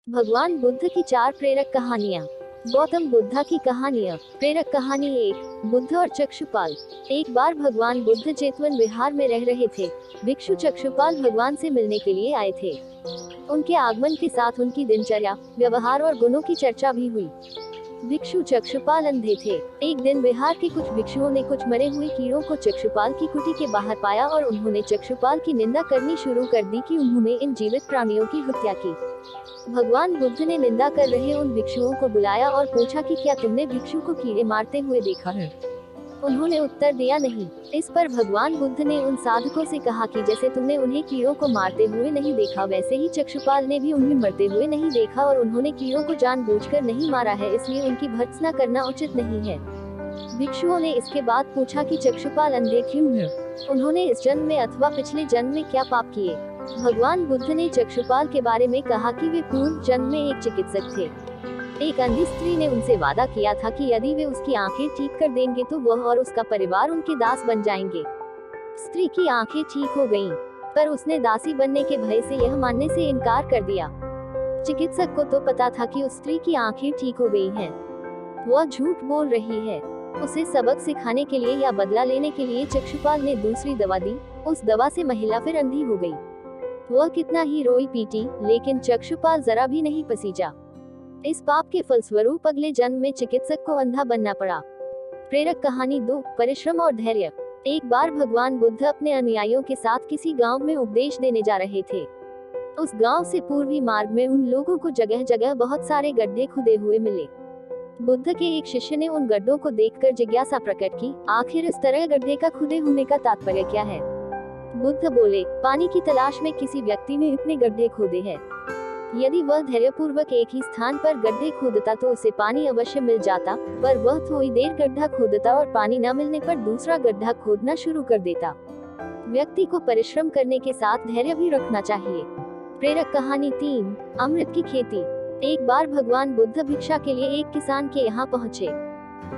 भगवान बुद्ध की 4 प्रेरक कहानियाँ। गौतम बुद्धा की कहानियाँ। प्रेरक कहानी 1, बुद्ध और चक्षुपाल। एक बार भगवान बुद्ध जेतवन विहार में रह रहे थे। भिक्षु चक्षुपाल भगवान से मिलने के लिए आए थे। उनके आगमन के साथ उनकी दिनचर्या, व्यवहार और गुणों की चर्चा भी हुई। भिक्षु चक्षुपाल अंधे थे। एक दिन विहार के कुछ भिक्षुओं ने कुछ मरे हुए कीड़ों को चक्षुपाल की कुटी के बाहर पाया और उन्होंने चक्षुपाल की निंदा करनी शुरू कर दी कि उन्होंने इन जीवित प्राणियों की हत्या की। भगवान बुद्ध ने निंदा कर रहे उन भिक्षुओं को बुलाया और पूछा कि क्या तुमने भिक्षु को कीड़े मारते हुए देखा है? उन्होंने उत्तर दिया नहीं। इस पर भगवान बुद्ध ने उन साधकों से कहा कि जैसे तुमने उन्हें कीड़ों को मारते हुए नहीं देखा, वैसे ही चक्षुपाल ने भी उन्हें मरते हुए नहीं देखा और उन्होंने कीड़ों को जानबूझकर नहीं मारा है, इसलिए उनकी भर्त्सना करना उचित नहीं है। भिक्षुओं ने इसके बाद पूछा कि चक्षुपाल अंधे क्यों हैं? उन्होंने इस जन्म में अथवा पिछले जन्म में क्या पाप किए? भगवान बुद्ध ने चक्षुपाल के बारे में कहा कि वे पूर्व जन्म में एक चिकित्सक थे। एक अंधी स्त्री ने उनसे वादा किया था कि यदि वे उसकी आंखें ठीक कर देंगे तो वह और उसका परिवार उनके दास बन जाएंगे। स्त्री की आंखें ठीक हो गईं, पर उसने दासी बनने के भय से यह मानने से इनकार कर दिया। चिकित्सक को तो पता था कि उस स्त्री की आंखें ठीक हो गई हैं। वह झूठ बोल रही है। उसे सबक सिखाने के लिए या बदला लेने के लिए चक्षुपाल ने दूसरी दवा दी। उस दवा से महिला फिर अंधी हो गई। वह कितना ही रोई पीटी, लेकिन चक्षुपाल जरा भी नहीं पसीजा। इस पाप के फलस्वरूप अगले जन्म में चिकित्सक को अंधा बनना पड़ा। प्रेरक कहानी 2, परिश्रम और धैर्य। एक बार भगवान बुद्ध अपने अनुयायियों के साथ किसी गांव में उपदेश देने जा रहे थे। उस गांव से पूर्वी मार्ग में उन लोगों को जगह जगह बहुत सारे गड्ढे खुदे हुए मिले। बुद्ध के एक शिष्य ने उन गड्ढों को देखकर जिज्ञासा प्रकट की, आखिर इस तरह गड्ढे का खुदे होने का तात्पर्य क्या है? बुद्ध बोले, पानी की तलाश में किसी व्यक्ति ने इतने गड्ढे खोदे हैं। यदि वह धैर्यपूर्वक एक ही स्थान पर गड्ढे खोदता तो उसे पानी अवश्य मिल जाता, पर वह थोड़ी देर गड्ढा खोदता और पानी न मिलने पर दूसरा गड्ढा खोदना शुरू कर देता। व्यक्ति को परिश्रम करने के साथ धैर्य भी रखना चाहिए। प्रेरक कहानी 3, अमृत की खेती। एक बार भगवान बुद्ध भिक्षा के लिए एक किसान के यहाँ पहुँचे।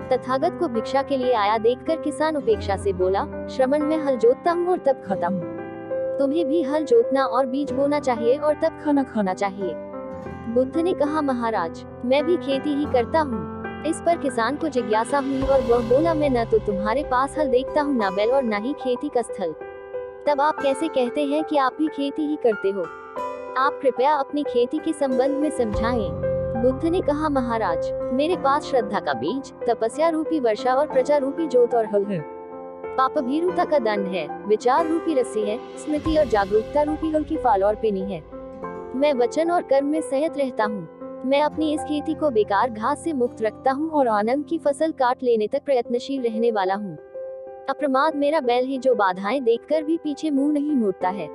तथागत को भिक्षा के लिए आया देखकर किसान उपेक्षा से बोला, श्रमण में हल जोतता हूँ और तब खाता हूँ। तुम्हें भी हल जोतना और बीज बोना चाहिए और तब खाना खाना चाहिए। बुद्ध ने कहा, महाराज, मैं भी खेती ही करता हूँ। इस पर किसान को जिज्ञासा हुई और वह बोला, मैं न तो तुम्हारे पास हल देखता हूँ, न बैल और न ही खेती का स्थल। तब आप कैसे कहते हैं कि आप भी खेती ही करते हो? आप कृपया अपनी खेती के संबंध में समझाएं। बुद्ध ने कहा, महाराज, मेरे पास श्रद्धा का बीज, तपस्या रूपी वर्षा और प्रजा रूपी जोत और हल है। पाप भीरुता का दंड है, विचार रूपी रस्सी है, स्मृति और जागरूकता रूपी हल की फाल और पेनी है। मैं वचन और कर्म में संयत रहता हूँ। मैं अपनी इस खेती को बेकार घास से मुक्त रखता हूँ और आनंद की फसल काट लेने तक प्रयत्नशील रहने वाला हूँ। अप्रमाद मेरा बैल है जो बाधाएं देखकर भी पीछे मुंह नहीं मोड़ता है।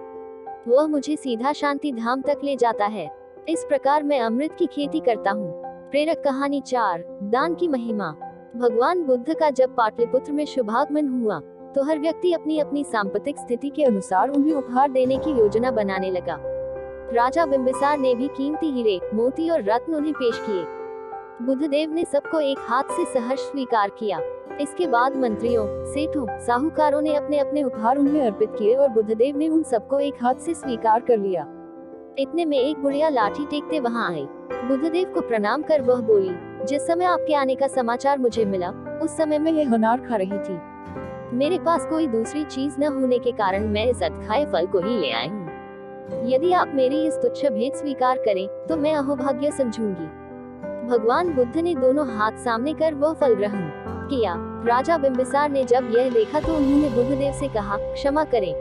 वह मुझे सीधा शांति धाम तक ले जाता है। इस प्रकार मैं अमृत की खेती करता हूँ। प्रेरक कहानी 4, दान की महिमा। भगवान बुद्ध का जब पाटलिपुत्र में शुभागमन हुआ तो हर व्यक्ति अपनी अपनी सांपत्तिक स्थिति के अनुसार उन्हें उपहार देने की योजना बनाने लगा। राजा बिंबिसार ने भी कीमती हीरे, मोती और रत्न उन्हें पेश किए। बुद्धदेव ने सबको एक हाथ से सहर्ष स्वीकार किया। इसके बाद मंत्रियों, सेठों, साहूकारों ने अपने अपने उपहार उन्हें अर्पित किए और बुद्धदेव ने उन सबको एक हाथ से स्वीकार कर लिया। इतने में एक बुढ़िया लाठी टेकते वहां आई। बुद्धदेव को प्रणाम कर वह बोली, जिस समय आपके आने का समाचार मुझे मिला उस समय मैं यह अनार खा रही थी। मेरे पास कोई दूसरी चीज न होने के कारण मैं इस अतखाए फल को ही ले आई हूँ। यदि आप मेरी इस तुच्छ भेंट स्वीकार करें तो मैं अहोभाग्य समझूंगी। भगवान बुद्ध ने दोनों हाथ सामने कर वह फल ग्रहण किया। राजा बिंबिसार ने जब यह देखा तो उन्होंने बुद्धदेव से कहा, क्षमा करें,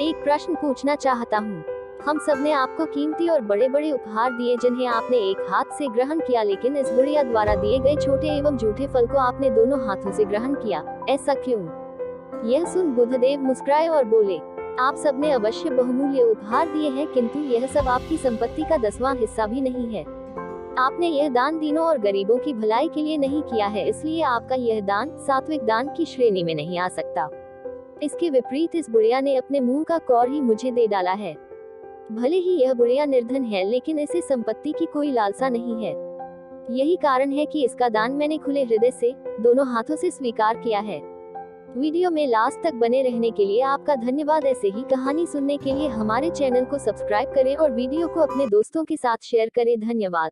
एक प्रश्न पूछना चाहता हूँ। हम सब ने आपको कीमती और बड़े बड़े उपहार दिए जिन्हें आपने एक हाथ से ग्रहण किया, लेकिन इस बुढ़िया द्वारा दिए गए छोटे एवं झूठे फल को आपने दोनों हाथों से ग्रहण किया, ऐसा क्यों? यह सुन बुद्धदेव मुस्कुराए और बोले, आप सबने अवश्य बहुमूल्य उपहार दिए हैं, किंतु यह सब आपकी संपत्ति का 10वां हिस्सा भी नहीं है। आपने यह दान दीनों और गरीबों की भलाई के लिए नहीं किया है, इसलिए आपका यह दान सात्विक दान की श्रेणी में नहीं आ सकता। इसके विपरीत इस बुढ़िया ने अपने मुंह का कौर ही मुझे दे डाला है। भले ही यह बुढ़िया निर्धन है, लेकिन इसे संपत्ति की कोई लालसा नहीं है। यही कारण है कि इसका दान मैंने खुले हृदय से, दोनों हाथों से स्वीकार किया है। वीडियो में लास्ट तक बने रहने के लिए आपका धन्यवाद। ऐसे ही कहानी सुनने के लिए हमारे चैनल को सब्सक्राइब करें और वीडियो को अपने दोस्तों के साथ शेयर करें। धन्यवाद।